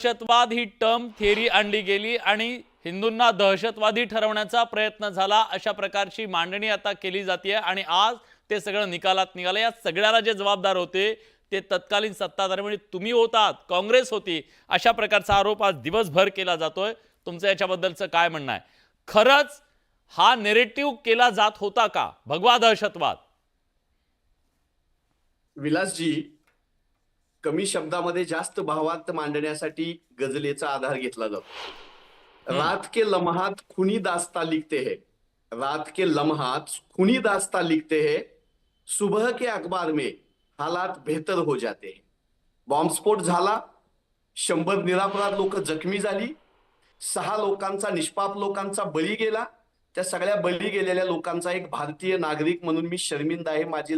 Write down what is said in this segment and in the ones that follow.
दहशतवाद ही term theory आणली गेली आणि हिंदूंना दहशतवादी ठरवण्याचा प्रयत्न झाला अशा प्रकारची मांडणी आता केली जाते आणि आज ते सगळं निकालात निघालं। या सगळ्याला जे जबाबदार होते ते तत्कालीन सत्ताधारी म्हणजे तुम्ही होतात, काँग्रेस होती, अशा प्रकारचा आरोप आज दिवसभर केला जातोय। तुमचं याच्याबद्दलचं काय म्हणणं आहे? खरंच हा नॅरेटिव्ह केला जात होता का भगवा दहशतवाद? विलासजी, कमी शब्दामध्ये जास्त भावार्थ मांडण्यासाठी गझलेचा आधार घेतला जातो। रात के लम्हात खूनी दास्तां लिखते हैं, रात के लम्हात खूनी दास्तां लिखते हैं, सुबह के अखबार में हालात बेहतर हो जाते हैं। बॉम्बस्फोट झाला, 100 निरपराध लोक जखमी झाली, 6 लोकांचा निष्पाप लोकांचा बळी गेला। त्या सगळ्या बळी गेलेल्या लोकांचा एक भारतीय नागरिक म्हणून मी शर्मिंदा आहे। माझी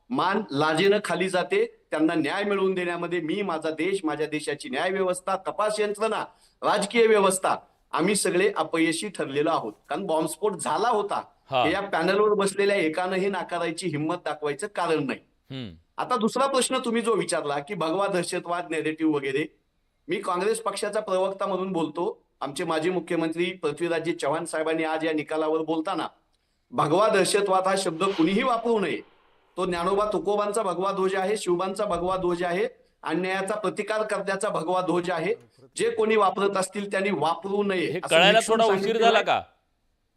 मान लाजेनं खाली जाते। त्यांना न्याय मिळवून देण्यामध्ये मी, माझा देश, माझ्या देशाची न्याय व्यवस्था, तपास यंत्रणा, राजकीय व्यवस्था आम्ही सगळे अपयशी ठरलेलो आहोत। कारण बॉम्बस्फोट झाला होता हे या पॅनलवर बसलेल्या एकानंही नाकारायची हिंमत दाखवायचं कारण नाही। आता दुसरा प्रश्न तुम्ही जो विचारला की भगवा दहशतवाद नॅरेटिव्ह वगैरे, मी काँग्रेस पक्षाचा प्रवक्ता म्हणून बोलतो। आमचे माजी मुख्यमंत्री पृथ्वीराज चव्हाण साहेबांनी आज या निकालावर बोलताना भगवा दहशतवाद हा शब्द कुणीही वापरू नये, तो ज्ञानोबा तुकोबांचा भगवा ध्वज आहे, शिवबांचा भगवा ध्वज आहे, अन्यायाचा प्रतिकार करण्याचा भगवा ध्वज आहे। जे कोणी वापरत असतील त्यांनी वापरू नये। हे कळायला थोडा उशीर झाला का?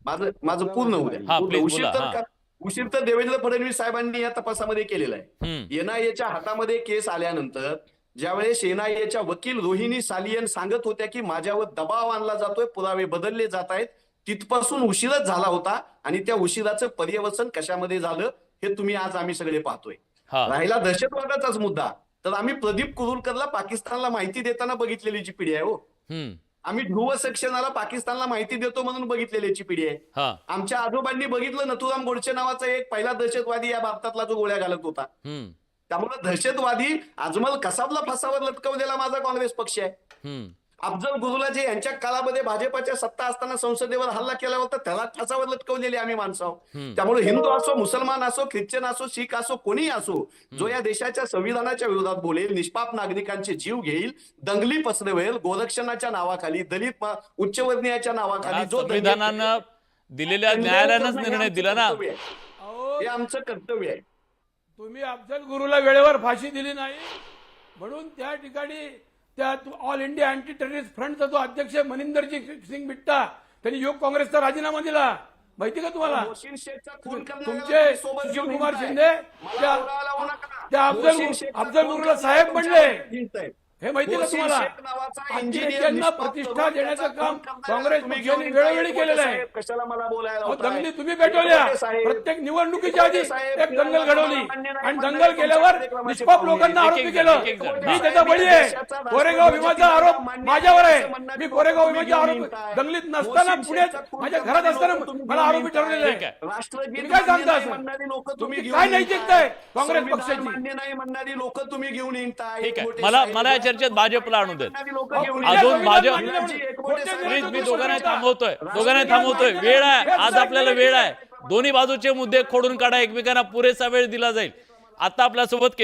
माझं पूर्ण होऊ द्या। उशीर तर देवेंद्र फडणवीस साहेबांनी या तपासामध्ये केलेला आहे। एनआयएच्या हातामध्ये केस आल्यानंतर ज्यावेळेस एनआयएच्या वकील रोहिणी सालियन सांगत होत्या की माझ्यावर दबाव आणला जातोय, पुरावे बदलले जात आहेत, तिथपासून उशीरच झाला होता आणि त्या उशिराचं पर्यवसन कशामध्ये झालं हे तुम्ही आज आम्ही सगळे पाहतोय। राहिला दहशतवादाचाच मुद्दा, तर आम्ही प्रदीप कुरुलकरला पाकिस्तानला माहिती देताना बघितलेली जी पिढी आहे हो। आम्ही ध्रुव सेक्शनला पाकिस्तानला माहिती देतो म्हणून बघितलेली पिढी आहे। आमच्या आजोबांनी बघितलं नथुराम गोडसे नावाचा एक पहिला दहशतवादी या भारतातला जो गोळ्या घालत होता। त्यामुळे दहशतवादी अजमल कसाबला फासावर लटकवलेला माझा काँग्रेस पक्ष आहे। अफजल गुरुलाजी यांच्या काळामध्ये भाजपच्या सत्ता असताना संसदेवर हल्ला केला होता, त्याला फासावर लटकवलेले आम्ही माणसं आहोत। त्यामुळे हिंदू असो, मुसलमान असो, ख्रिश्चन असो, शीख असो, कोणी असो, जो या देशाच्या संविधानाच्या विरोधात बोलेल, निष्पाप नागरिकांचे जीव घेईल, दंगली पसरवेल, गोरक्षणाच्या नावाखाली, दलित उच्चवर्णीयाच्या नावाखाली, जो संविधानानं दिलेल्या न्यायालयानंच निर्णय दिला ना, हे आमचं कर्तव्य आहे। तुम्ही अफजल गुरुला वेळेवर फाशी दिली नाही म्हणून त्या ठिकाणी त्या ऑल इंडिया अँटी टेररिस्ट फ्रंटचा जो अध्यक्ष मनिंदरजी सिंग बिट्टा त्यांनी योग काँग्रेसचा राजीनामा दिला, माहिती का तुम्हाला? तुमचे सुशील कुमार शिंदे त्या अफजल गुरुला साहेब म्हणले, हे माहिती का तुम्हाला? त्यांना प्रतिष्ठा देण्याचं काम काँग्रेस पक्षाने वेळोवेळी केलेलं आहे। कशाला मला बोलायला दंगली तुम्ही पेटवल्या, प्रत्येक निवडणुकीच्या आधी एक दंगल घडवली आणि दंगल केल्यावर निष्पाप लोकांना आरोपी केलं। मी त्याचा बळी आहे। कोरेगाव भीमाचा आरोप माझ्यावर आहे। मी कोरेगाव भीमाचा आरोप दंगलीत नसताना पुण्यात माझ्या घरात असताना मला आरोपी ठरवलेले आहे। तुम्ही काय सांगता असं? तुम्ही काय नैतिकता आहे काँग्रेस पक्षाची? मान्य नाही म्हणणारी लोक तुम्ही घेऊन येताय। मला चर्चेत भाजपला आणू देत। अजून भाजप प्लीज, मी दोघांनाही थांबवतोय। वेळ आहे, आज आपल्याला वेळ आहे। दोन्ही बाजूचे मुद्दे खोडून काढा, एकमेकांना पुरेसा वेळ दिला जाईल। आता आपल्यासोबत